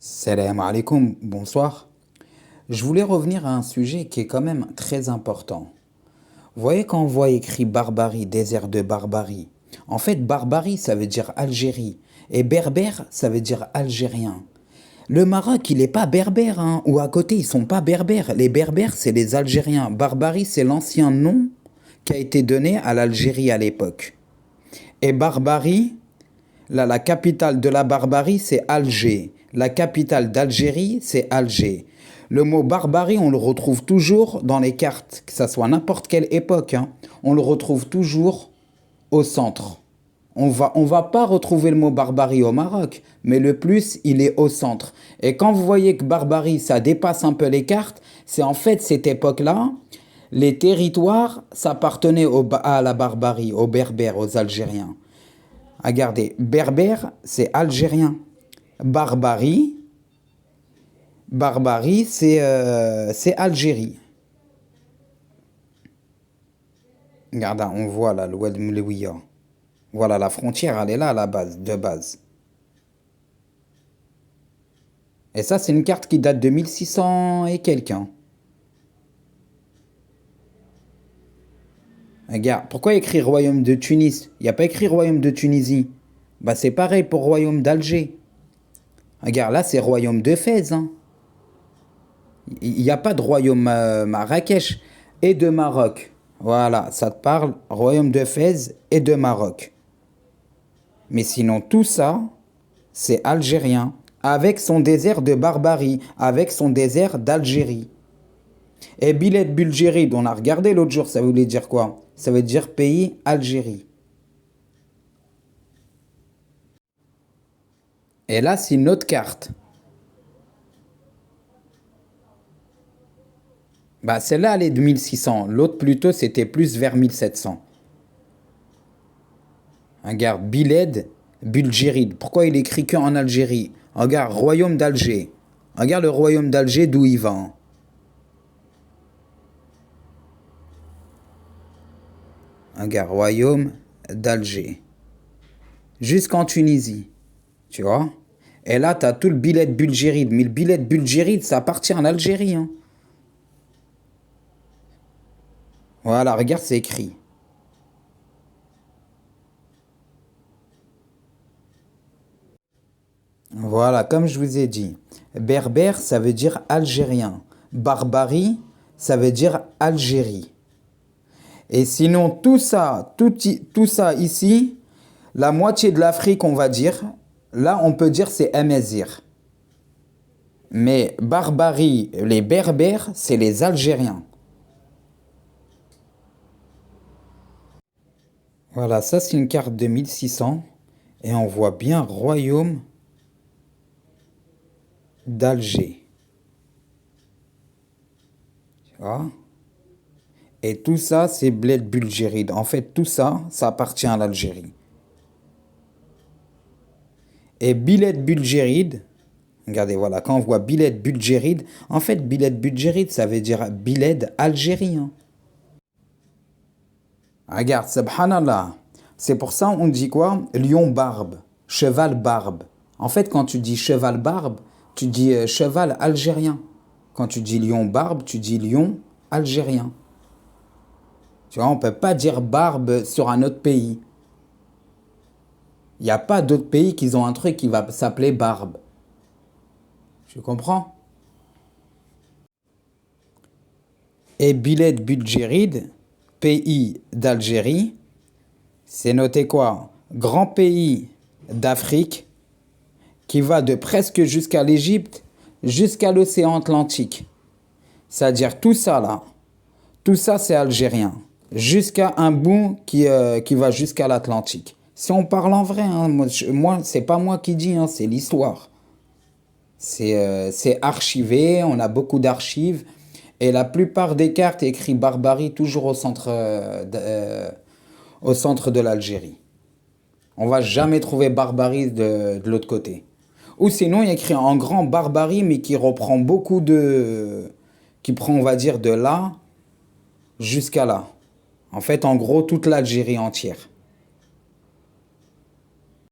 Salam alaikum, bonsoir. Je voulais revenir à un sujet qui est quand même très important. Vous voyez quand on voit écrit Barbarie, désert de Barbarie. En fait, Barbarie, ça veut dire Algérie. Et Berbère, ça veut dire Algérien. Le Maroc, il n'est pas berbère, hein. Ou à côté, ils sont pas berbères. Les berbères, c'est les Algériens. Barbarie, c'est l'ancien nom qui a été donné à l'Algérie à l'époque. Et Barbarie, là, la capitale de la Barbarie, c'est Alger. La capitale d'Algérie, c'est Alger. Le mot barbarie, on le retrouve toujours dans les cartes, que ça soit n'importe quelle époque, hein. On le retrouve toujours au centre. On va pas retrouver le mot barbarie au Maroc, mais le plus, il est au centre. Et quand vous voyez que barbarie, ça dépasse un peu les cartes, c'est en fait cette époque-là, les territoires s'appartenaient à la barbarie, aux Berbères, aux Algériens. Regardez, berbère, c'est algérien. Barbarie, barbarie, c'est Algérie. Regarde, on voit là, l'Oued Moulewiya. Voilà, la frontière, elle est là à la base, de base. Et ça, c'est une carte qui date de 1600 et quelques, hein. Regarde, pourquoi écrire Royaume de Tunis? Il n'y a pas écrit Royaume de Tunisie. Bah, c'est pareil pour Royaume d'Alger. Regarde, là, c'est Royaume de Fès, hein. Il n'y a pas de royaume Marrakech et de Maroc. Voilà, ça te parle royaume de Fès et de Maroc. Mais sinon, tout ça, c'est algérien, avec son désert de Barbarie, avec son désert d'Algérie. Et Biled Bulgéride, on a regardé l'autre jour, ça voulait dire quoi? Ça veut dire pays Algérie. Et là, c'est une autre carte. Bah, celle-là, elle est de 1600. L'autre, plutôt, c'était plus vers 1700. Regarde, Biled Bulgéride. Pourquoi il écrit que en Algérie? Regarde, royaume d'Alger. Regarde le royaume d'Alger d'où il va, hein. Regarde, royaume d'Alger. Jusqu'en Tunisie. Tu vois? Et là, tu as tout le billet de Bulgéride. Mais le billet de Bulgéride, ça appartient à l'Algérie, hein. Voilà, regarde, c'est écrit. Voilà, comme je vous ai dit. Berbère, ça veut dire algérien. Barbarie, ça veut dire Algérie. Et sinon, tout ça ici, la moitié de l'Afrique, on va dire, là, on peut dire c'est Amazir. Mais Barbarie, les Berbères, c'est les Algériens. Voilà, ça c'est une carte de 1600. Et on voit bien Royaume d'Alger. Tu vois? Et tout ça, c'est Bled Bulgéride. En fait, tout ça, ça appartient à l'Algérie. Et Biled Bulgéride, regardez, voilà, quand on voit Biled Bulgéride, en fait, Biled Bulgéride, ça veut dire Biled Algérie, hein. Regarde, subhanallah. C'est pour ça on dit quoi? Lion barbe, cheval barbe. En fait, quand tu dis cheval barbe, tu dis cheval algérien. Quand tu dis lion barbe, tu dis lion algérien. Tu vois, on ne peut pas dire barbe sur un autre pays. Il n'y a pas d'autres pays qui ont un truc qui va s'appeler barbe. Tu comprends? Et Biled Bulgéride, pays d'Algérie, c'est noté quoi? Grand pays d'Afrique qui va de presque jusqu'à l'Égypte jusqu'à l'océan Atlantique. C'est-à-dire tout ça là, tout ça c'est algérien. Jusqu'à un bout qui va jusqu'à l'Atlantique. Si on parle en vrai, hein, moi c'est pas moi qui dis, hein, c'est l'histoire. C'est archivé, on a beaucoup d'archives. Et la plupart des cartes écrit Barbarie toujours au centre de l'Algérie. On va jamais trouver Barbarie de l'autre côté. Ou sinon, il y a écrit en grand Barbarie, mais qui reprend beaucoup de... qui prend, on va dire, de là jusqu'à là. En fait, en gros, toute l'Algérie entière.